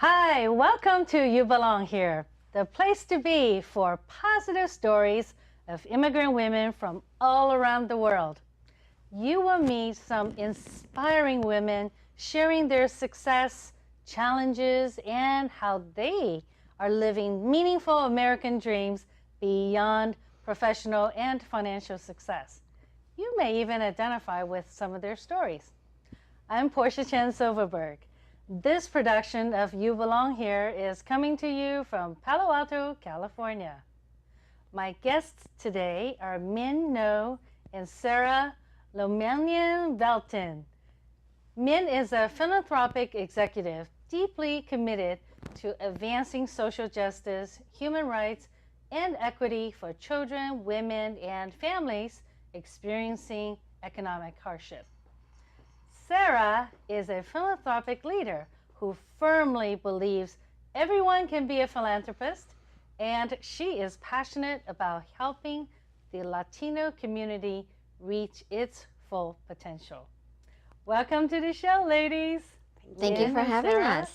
Hi, welcome to You Belong Here, the place to be for positive stories of immigrant women from all around the world. You will meet some inspiring women sharing their success, challenges, and how they are living meaningful American dreams beyond professional and financial success. You may even identify with some of their stories. I'm Porcia Silverberg. This production of You Belong Here is coming to you from Palo Alto, California. My guests today are Minh and Sara Lomelin Velten. Minh is a philanthropic executive deeply committed to advancing social justice, human rights, and equity for children, women, and families experiencing economic hardship. Sara is a philanthropic leader who firmly believes everyone can be a philanthropist, and she is passionate about helping the Latino community reach its full potential. Welcome to the show, ladies. Thank you for having us.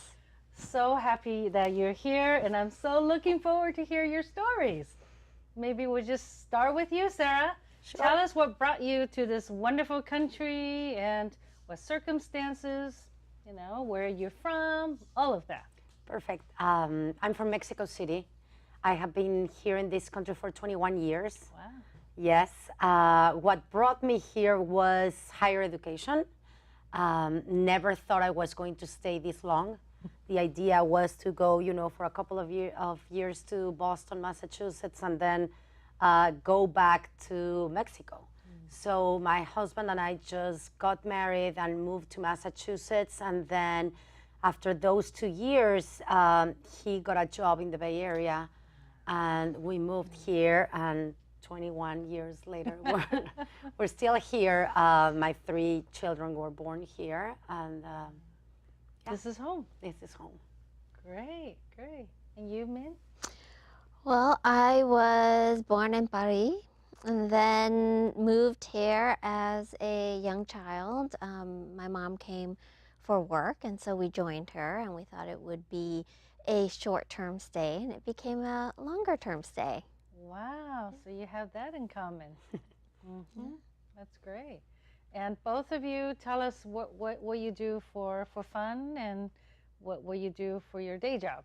So happy that you're here, and I'm so looking forward to hear your stories. Maybe we'll just start with you, Sara. Sure. Tell us what brought you to this wonderful country and what circumstances, where you're from, all of that. Perfect. I'm from Mexico City. I have been here in this country for 21 years. Wow. Yes. What brought me here was higher education. Never thought I was going to stay this long. The idea was to go, for a couple of years to Boston, Massachusetts, and then go back to Mexico. So my husband and I just got married and moved to Massachusetts, and then after those 2 years, he got a job in the Bay Area, and we moved here, and 21 years later, we're still here. My 3 children were born here, and This is home. This is home. Great, great. And you, Minh? Well, I was born in Paris and then moved here as a young child. My mom came for work, and so we joined her, and we thought it would be a short-term stay, and it became a longer-term stay. Wow, so you have that in common. Mm-hmm. That's great. And both of you, tell us what you do for fun and what you do for your day job.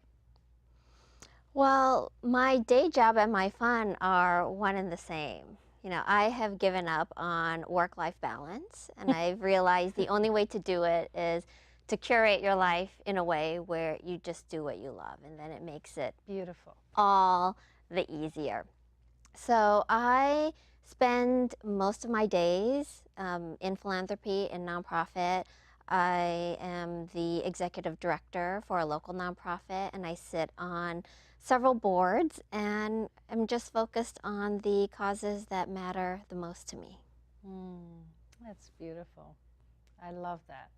Well, my day job and my fun are one and the same. I have given up on work-life balance, and I've realized the only way to do it is to curate your life in a way where you just do what you love, and then it makes it beautiful, all the easier. So I spend most of my days in philanthropy and nonprofit. I am the executive director for a local nonprofit, and I sit on several boards, and I'm just focused on the causes that matter the most to me. That's beautiful. I love that.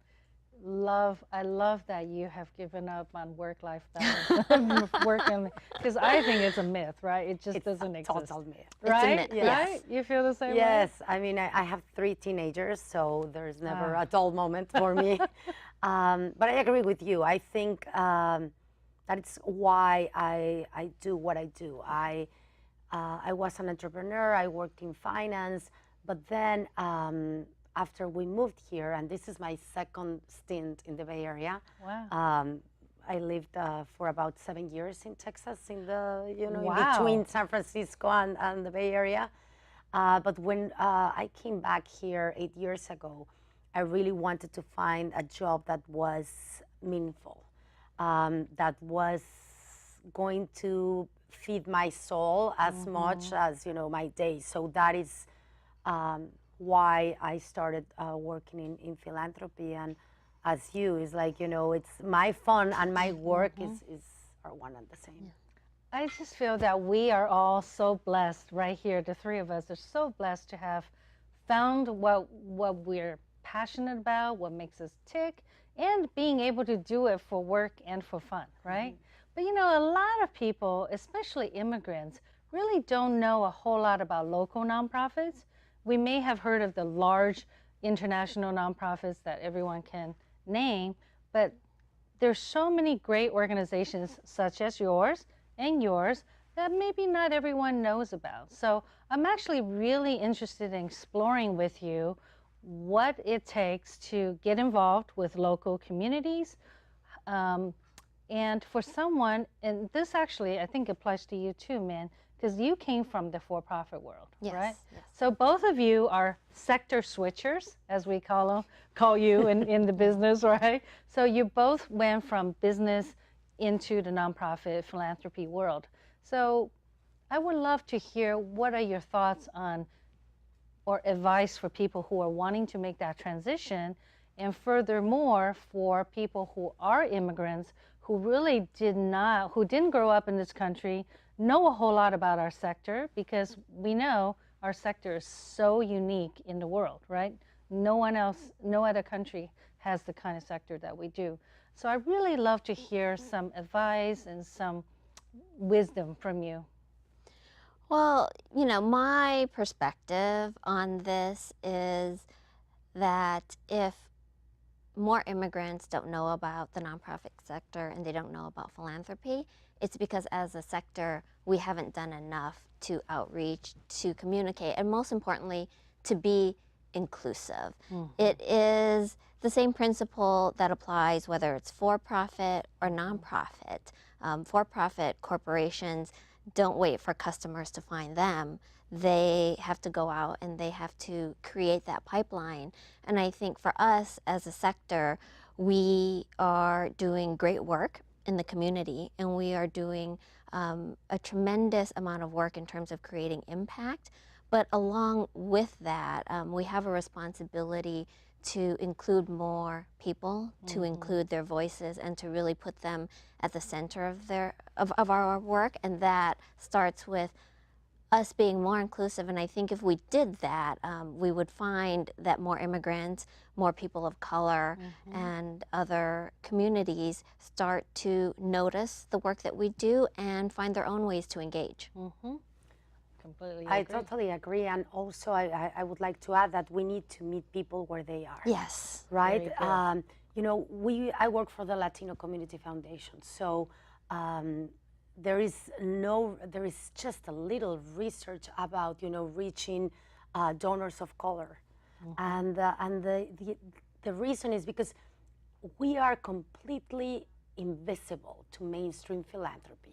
I love that you have given up on work-life balance, working, because I think it's a myth, right? It just doesn't exist. It's a total myth. Right? It's a myth, yes. yes. You feel the same way? Yes, I mean, I have 3 teenagers, so there's never a dull moment for me. But I agree with you. I think that's why I do what I do. I was an entrepreneur. I worked in finance, but then after we moved here, and this is my second stint in the Bay Area. Wow. I lived for about 7 years in Texas, in the in Wow. between San Francisco and the Bay Area. But when I came back here 8 years ago, I really wanted to find a job that was meaningful, that was going to feed my soul as much as my day. So that is why I started working in philanthropy. And as you, is like, it's my fun and my work are one and the same. Yeah. I just feel that we are all so blessed right here. The 3 of us are so blessed to have found what we're passionate about, what makes us tick, and being able to do it for work and for fun, right? But a lot of people, especially immigrants, really don't know a whole lot about local nonprofits. We may have heard of the large international nonprofits that everyone can name, but there's so many great organizations such as yours and yours that maybe not everyone knows about. So I'm actually really interested in exploring with you what it takes to get involved with local communities. And for someone, and this actually I think applies to you too, Minh, because you came from the for-profit world, Yes, right? yes. So both of you are sector switchers, as we call you in the business, right? So you both went from business into the nonprofit philanthropy world. So I would love to hear what are your thoughts on or advice for people who are wanting to make that transition, and furthermore for people who are immigrants who really didn't grow up in this country, know a whole lot about our sector, because we know our sector is so unique in the world, right? No other country has the kind of sector that we do. So I really love to hear some advice and some wisdom from you. Well, you know, my perspective on this is that if more immigrants don't know about the nonprofit sector and they don't know about philanthropy, it's because as a sector, we haven't done enough to outreach, to communicate, and most importantly, to be inclusive. It is the same principle that applies whether it's for-profit or nonprofit. For-profit corporations don't wait for customers to find them. They have to go out and they have to create that pipeline. And I think for us as a sector, we are doing great work in the community, and we are doing a tremendous amount of work in terms of creating impact. But along with that, we have a responsibility to include more people, to include their voices, and to really put them at the center of our work. And that starts with us being more inclusive. And I think if we did that, we would find that more immigrants, more people of color, and other communities start to notice the work that we do and find their own ways to engage. Completely I agree. totally agree, and also I would like to add that we need to meet people where they are. Yes. Right. Very good. You know, I work for the Latino Community Foundation, so there is just a little research about reaching donors of color, and the reason is because we are completely invisible to mainstream philanthropy.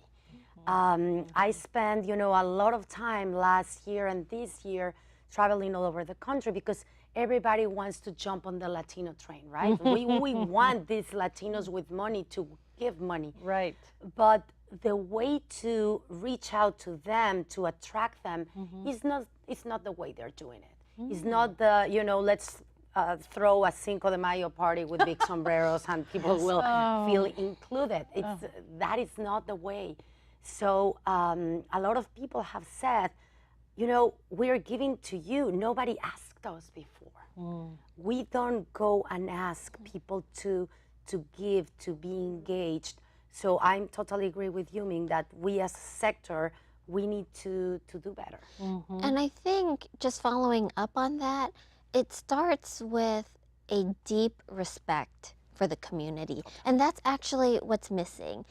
I spent, a lot of time last year and this year traveling all over the country because everybody wants to jump on the Latino train, right? we want these Latinos with money to give money. Right. But the way to reach out to them, to attract them, is not the way they're doing it. It's not the, let's throw a Cinco de Mayo party with big sombreros and people will feel included. That is not the way. So a lot of people have said, we're giving to you. Nobody asked us before. We don't go and ask people to give, to be engaged. So I totally agree with you, Minh, that we as a sector, we need to do better. And I think just following up on that, it starts with a deep respect for the community. And that's actually what's missing.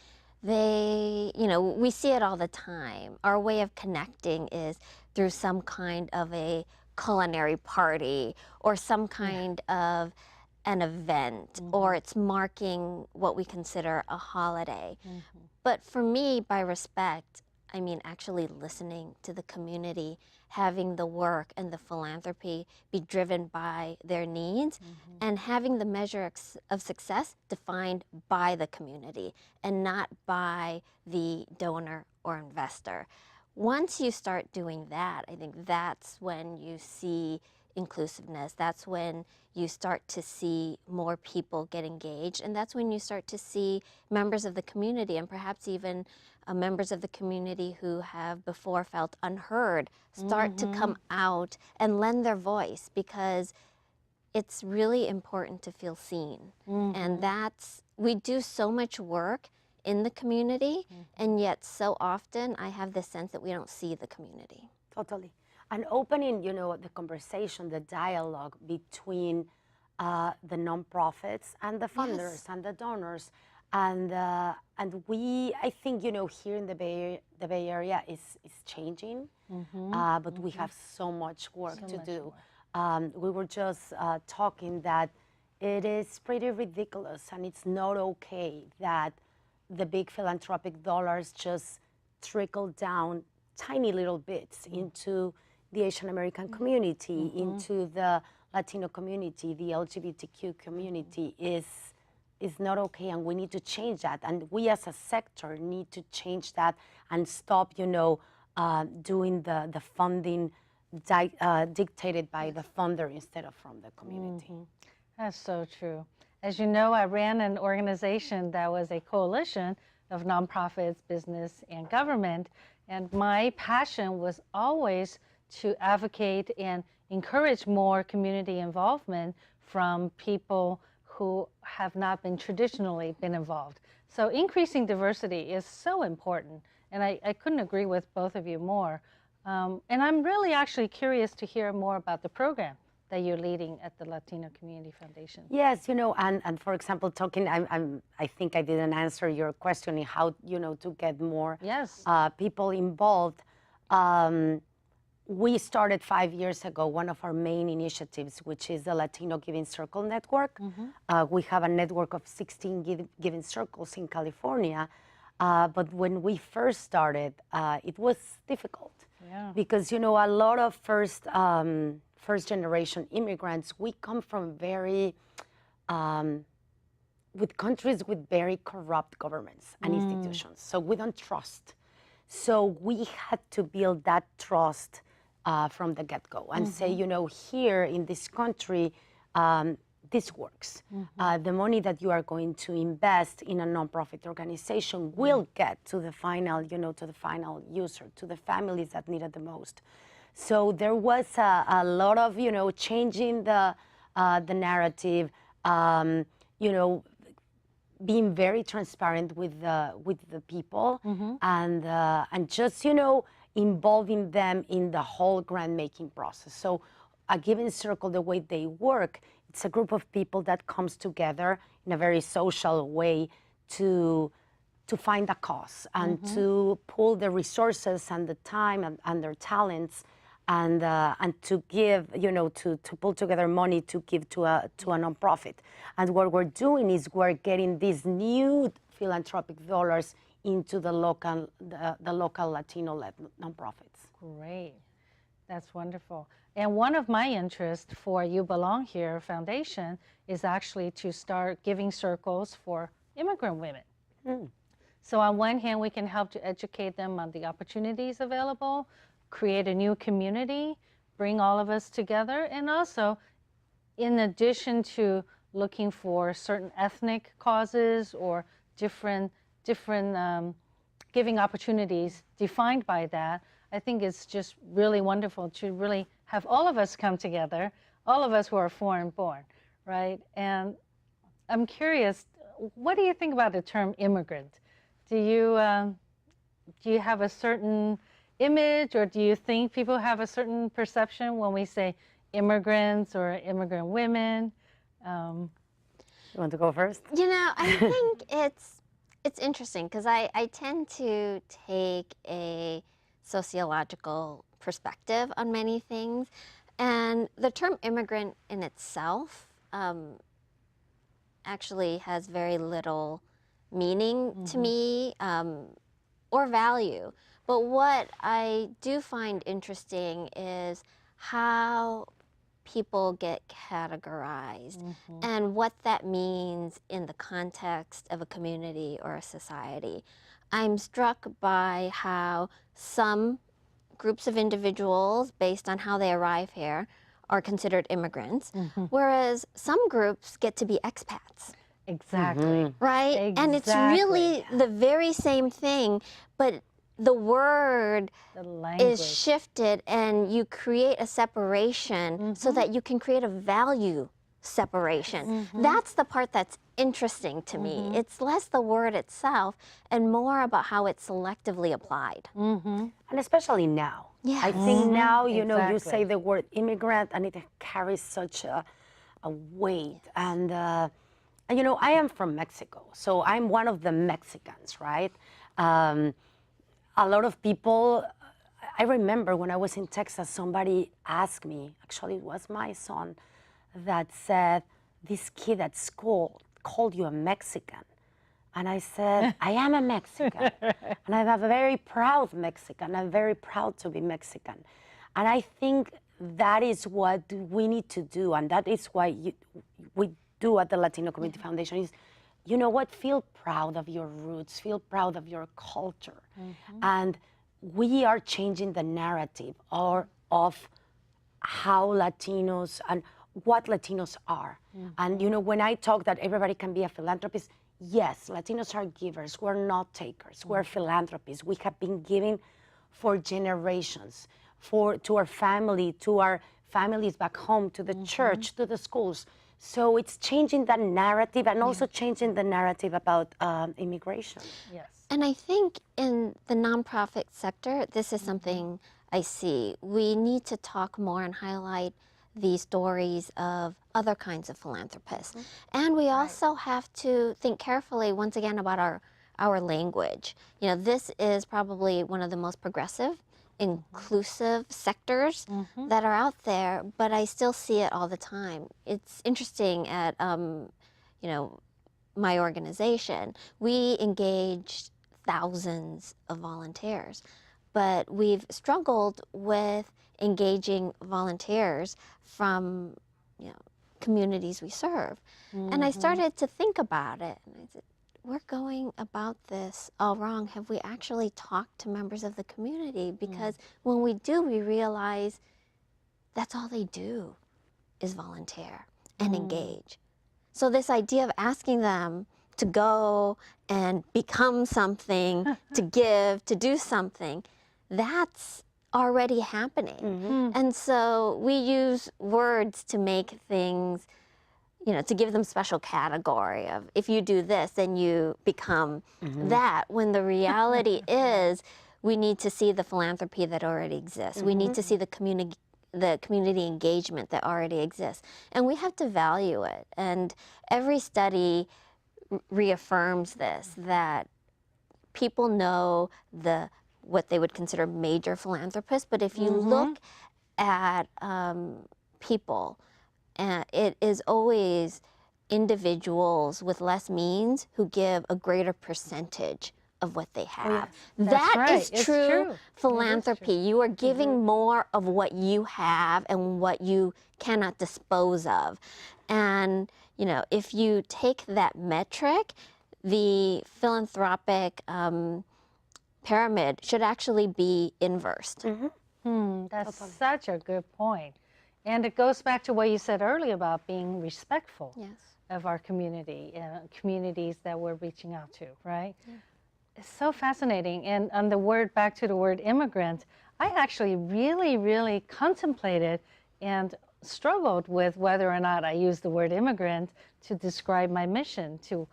We see it all the time. Our way of connecting is through some kind of a culinary party or some kind of an event, or it's marking what we consider a holiday. But for me, by respect, I mean actually listening to the community, having the work and the philanthropy be driven by their needs, and having the measure of success defined by the community and not by the donor or investor. Once you start doing that, I think that's when you see inclusiveness. That's when you start to see more people get engaged, and that's when you start to see members of the community, and perhaps even members of the community who have before felt unheard, start to come out and lend their voice, because it's really important to feel seen. And we do so much work in the community, and yet so often I have this sense that we don't see the community. Totally. And opening, the conversation, the dialogue between the nonprofits and the funders and the donors. And we, I think, here in the Bay Area is changing, but we have so much work to do. We were just talking that it is pretty ridiculous, and it's not okay that the big philanthropic dollars just trickle down tiny little bits into the Asian American community, into the Latino community, the LGBTQ community is not okay, and we need to change that. And we as a sector need to change that and stop, doing the funding dictated by the funder instead of from the community. That's so true. As you know, I ran an organization that was a coalition of nonprofits, business, and government. And my passion was always to advocate and encourage more community involvement from people who have not been traditionally been involved. So increasing diversity is so important. And I couldn't agree with both of you more. And I'm really actually curious to hear more about the program that you're leading at the Latino Community Foundation. Yes, and for example, I think I didn't answer your question in how, to get more people involved. We started 5 years ago one of our main initiatives, which is the Latino Giving Circle Network. We have a network of 16 giving circles in California. But when we first started, it was difficult because, a lot of first generation immigrants, we come from with countries with very corrupt governments and institutions. So we don't trust. So we had to build that trust from the get-go and say, here in this country, this works. The money that you are going to invest in a nonprofit organization will get to the final, to the final user, to the families that need it the most. So there was a lot of, changing the narrative, being very transparent with the people, and just, involving them in the whole grant making process. So a Giving Circle, the way they work, it's a group of people that comes together in a very social way to find a cause and to pull the resources and the time and their talents and to give, to pull together money to give to a nonprofit. And what we're doing is we're getting these new philanthropic dollars into the local Latino-led nonprofits. Great. That's wonderful. And one of my interests for You Belong Here Foundation is actually to start giving circles for immigrant women. So on one hand, we can help to educate them on the opportunities available, create a new community, bring all of us together, and also, in addition to looking for certain ethnic causes or different giving opportunities defined by that, I think it's just really wonderful to really have all of us come together, all of us who are foreign born, right? And I'm curious, what do you think about the term immigrant? Do you have a certain image, or do you think people have a certain perception when we say immigrants or immigrant women? You want to go first? I think it's interesting because I tend to take a sociological perspective on many things, and the term immigrant in itself actually has very little meaning to me or value. But what I do find interesting is how people get categorized and what that means in the context of a community or a society. I'm struck by how some groups of individuals, based on how they arrive here, are considered immigrants, whereas some groups get to be expats. Exactly. Right? Exactly. And it's really the very same thing, but the word is shifted, and you create a separation so that you can create a value separation. That's the part that's interesting to me. It's less the word itself and more about how it's selectively applied. And especially now. Yeah. I think now, you say the word immigrant and it carries such a weight. And you know, I am from Mexico, so I'm one of the Mexicans, right? A lot of people, I remember when I was in Texas, somebody asked me, actually it was my son, that said, this kid at school called you a Mexican. And I said, I am a Mexican, and I'm a very proud Mexican. I'm very proud to be Mexican. And I think that is what we need to do, and that is why we do at the Latino Community Foundation is, you know what, feel proud of your roots, feel proud of your culture. And we are changing the narrative of how Latinos and what Latinos are. And you know, when I talk that everybody can be a philanthropist, yes, Latinos are givers, we're not takers, we're philanthropists. We have been giving for generations, to our family, to our families back home, to the church, to the schools. So it's changing that narrative and also changing the narrative about immigration. Yes. And I think in the nonprofit sector, this is something I see. We need to talk more and highlight the stories of other kinds of philanthropists. And we also have to think carefully, once again, about our language. You know, this is probably one of the most progressive, inclusive sectors that are out there, but I still see it all the time. It's interesting at, you know, my organization, we engaged thousands of volunteers, but we've struggled with engaging volunteers from, you know, communities we serve. And I started to think about it, and I said, we're going about this all wrong. Have we actually talked to members of the community? Because when we do, we realize that's all they do is volunteer and engage. So this idea of asking them to go and become something, to give, to do something, that's already happening. And so we use words to make things, you know, to give them special category of, if you do this, then you become that, when the reality is we need to see the philanthropy that already exists. We need to see the community engagement that already exists. And we have to value it. And every study reaffirms this, that people know what they would consider major philanthropists, but if you look at people, it is always individuals with less means who give a greater percentage of what they have. That is true philanthropy. You are giving more of what you have and what you cannot dispose of. And, you know, if you take that metric, the philanthropic pyramid should actually be inversed. That's such a good point. And it goes back to what you said earlier about being respectful of our community and communities that we're reaching out to, right? It's so fascinating. And on the word, back to the word immigrant, I actually really contemplated and struggled with whether or not I use the word immigrant to describe my mission, to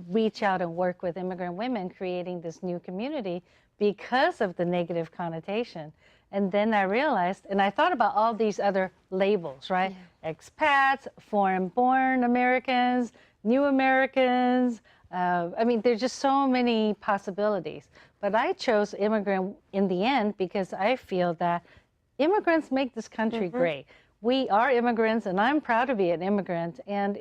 reach out and work with immigrant women creating this new community because of the negative connotation. And then I realized, and I thought about all these other labels, right? Expats, foreign-born Americans, new Americans. I mean, there's just so many possibilities. But I chose immigrant in the end because I feel that immigrants make this country great. We are immigrants, and I'm proud to be an immigrant. And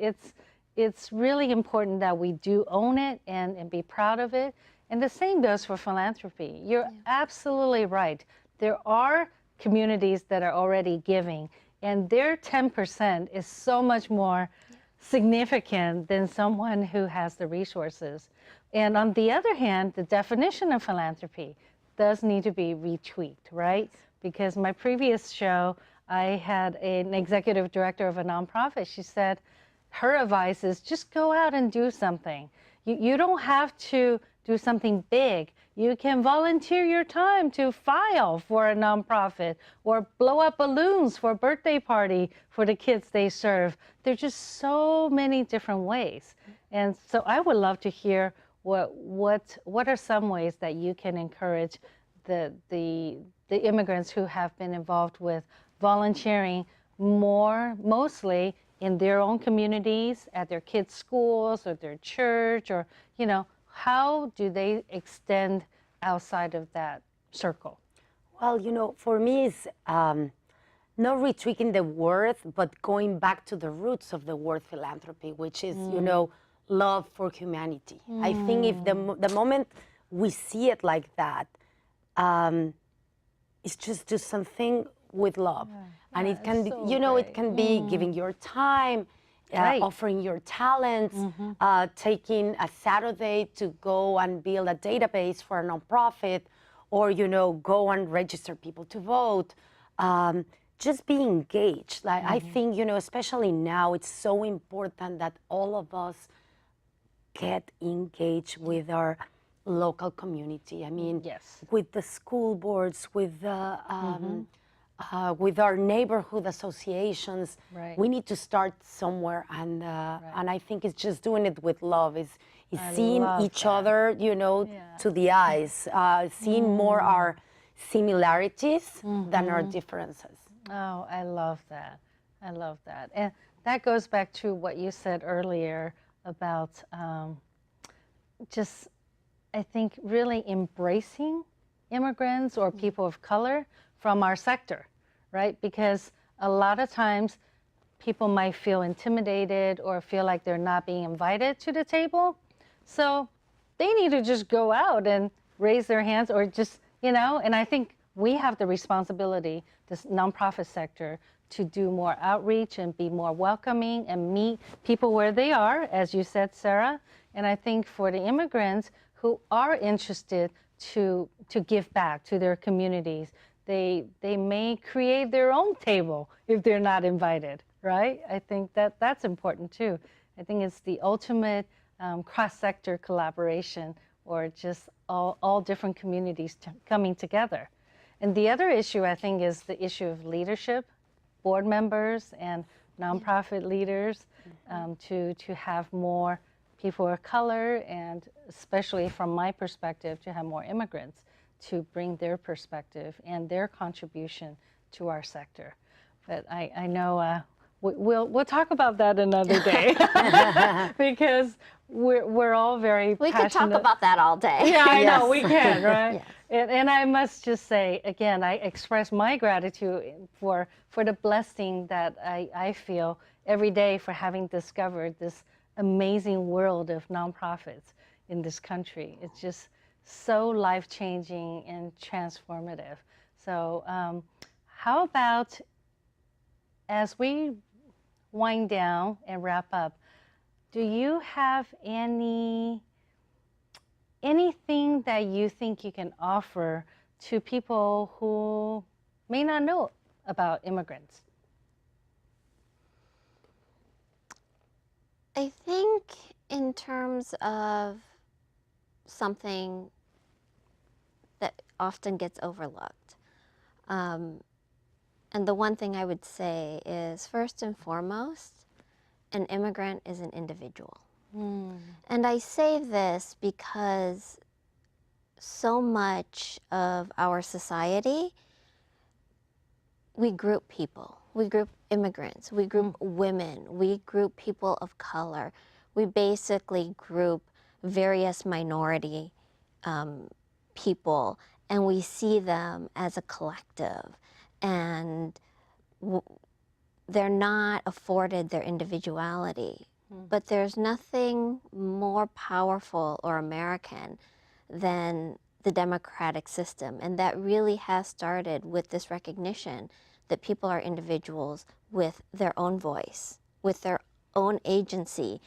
it's really important that we do own it and be proud of it. And the same goes for philanthropy. You're absolutely right. There are communities that are already giving, and their 10% is so much more significant than someone who has the resources. And on the other hand, the definition of philanthropy does need to be retweaked, right? Because my previous show, I had an executive director of a nonprofit. She said her advice is just go out and do something. You don't have to do something big. You can volunteer your time to file for a nonprofit or blow up balloons for a birthday party for the kids they serve. There's just so many different ways. And so I would love to hear what are some ways that you can encourage the immigrants who have been involved with volunteering mostly in their own communities, at their kids' schools or their church, or, you know, how do they extend outside of that circle? Well, you know, for me, it's not retweaking the word, but going back to the roots of the word philanthropy, which is, you know, love for humanity. I think if the moment we see it like that, it's just do something with love. And it can be, so you know, great. it can be giving your time, Right. offering your talents, taking a Saturday to go and build a database for a nonprofit, or, you know, go and register people to vote. Just be engaged. Like, I think, you know, especially now, it's so important that all of us get engaged with our local community. I mean, Yes. with the school boards, with our neighborhood associations. Right. We need to start somewhere, and I think it's just doing it with love. Is seeing love each that. other, you know, to the eyes, seeing more our similarities than our differences. Oh, I love that. I love that. And that goes back to what you said earlier about just, I think, really embracing immigrants or people of color from our sector, right? Because a lot of times people might feel intimidated or feel like they're not being invited to the table. So they need to just go out and raise their hands, or just, you know, and I think we have the responsibility, this nonprofit sector, to do more outreach and be more welcoming and meet people where they are, as you said, Sara. And I think for the immigrants who are interested to give back to their communities, they may create their own table if they're not invited, right? I think that that's important too. I think it's the ultimate cross-sector collaboration, or just all different communities coming together. And the other issue, I think, is the issue of leadership, board members and nonprofit leaders, to have more people of color, and especially from my perspective, to have more immigrants to bring their perspective and their contribution to our sector. But I know we'll talk about that another day because we're all very We passionate. could talk about that all day. Yeah, I know, Yes. we can, right? Yes. And I must just say, again, I express my gratitude for the blessing that I feel every day for having discovered this amazing world of nonprofits in this country. It's just so life-changing and transformative. So how about, as we wind down and wrap up, do you have anything that you think you can offer to people who may not know about immigrants? I think in terms of something that often gets overlooked, and the one thing I would say is, first and foremost, an immigrant is an individual. And I say this because so much of our society, we group people. We group immigrants, we group women, we group people of color. We basically group various minority people, and we see them as a collective, and they're not afforded their individuality. But there's nothing more powerful or American than the democratic system, and that really has started with this recognition that people are individuals with their own voice, with their own agency.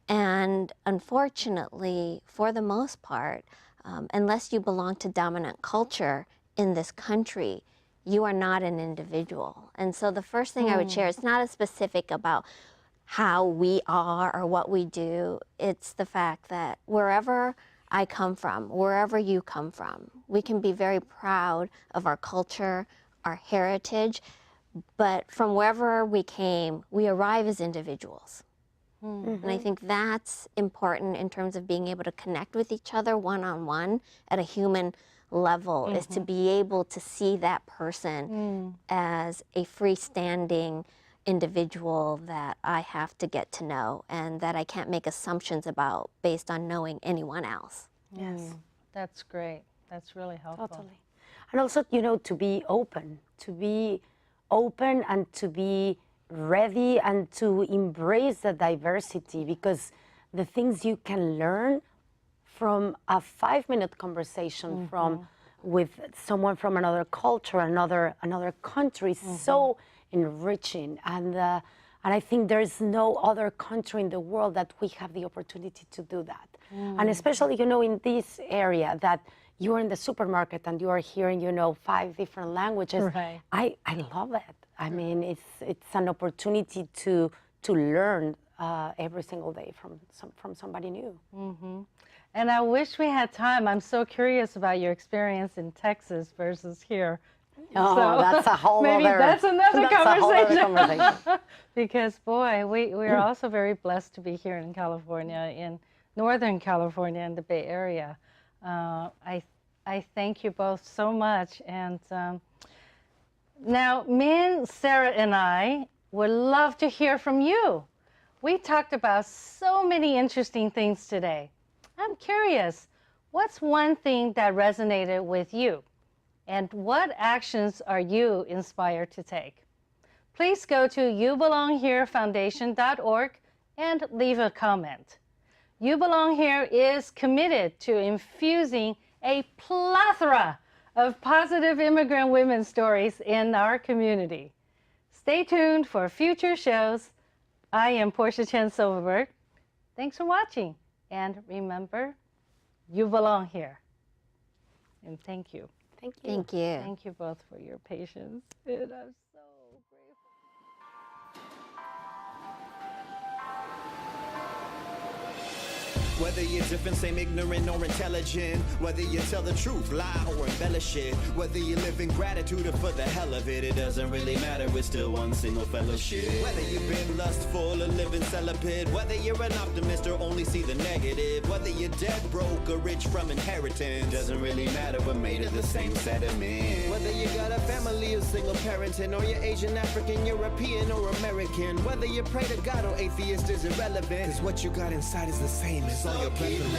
And unfortunately, for the most part, unless you belong to dominant culture in this country, you are not an individual. And so the first thing I would share, it's not as specific about how we are or what we do. It's the fact that wherever I come from, wherever you come from, we can be very proud of our culture, our heritage, but from wherever we came, we arrive as individuals. And I think that's important in terms of being able to connect with each other one-on-one at a human level, is to be able to see that person as a freestanding individual that I have to get to know and that I can't make assumptions about based on knowing anyone else. Yes. That's great. That's really helpful. Totally. And also, you know, to be open and to be ready and to embrace the diversity, because the things you can learn from a 5-minute conversation with someone from another culture, another country, is so enriching. And I think there's no other country in the world that we have the opportunity to do that. And especially, you know, in this area that you're in the supermarket and you are hearing, you know, 5 different languages. Right. I love it. I mean, it's an opportunity to learn every single day from somebody new. And I wish we had time. I'm so curious about your experience in Texas versus here. Oh, that's a whole maybe other. that's another that's a whole other conversation. Because boy, we are also very blessed to be here in California, in Northern California, in the Bay Area. I thank you both so much. And now, Minh, Sara, and I would love to hear from you. We talked about so many interesting things today. I'm curious, what's one thing that resonated with you? And what actions are you inspired to take? Please go to youbelongherefoundation.org and leave a comment. You Belong Here is committed to infusing a plethora of positive immigrant women stories in our community. Stay tuned for future shows. I am Porcia Chen Silverberg. Thanks for watching. And remember, you belong here. And thank you. Thank you. Thank you. Thank you both for your patience. And I'm so grateful. Whether you're different, same ignorant or intelligent, whether you tell the truth, lie or embellish it, whether you live in gratitude or for the hell of it, it doesn't really matter, it's still one single fellowship. Whether you've been lustful or living celibate, whether you're an optimist or only see the negative, whether you're dead broke or rich from inheritance, doesn't really matter, we're made of the same sediment. Whether you got a family or single parenting, or you're Asian, African, European or American, whether you pray to God or atheist is irrelevant, cause what you got inside is the same as all your preference.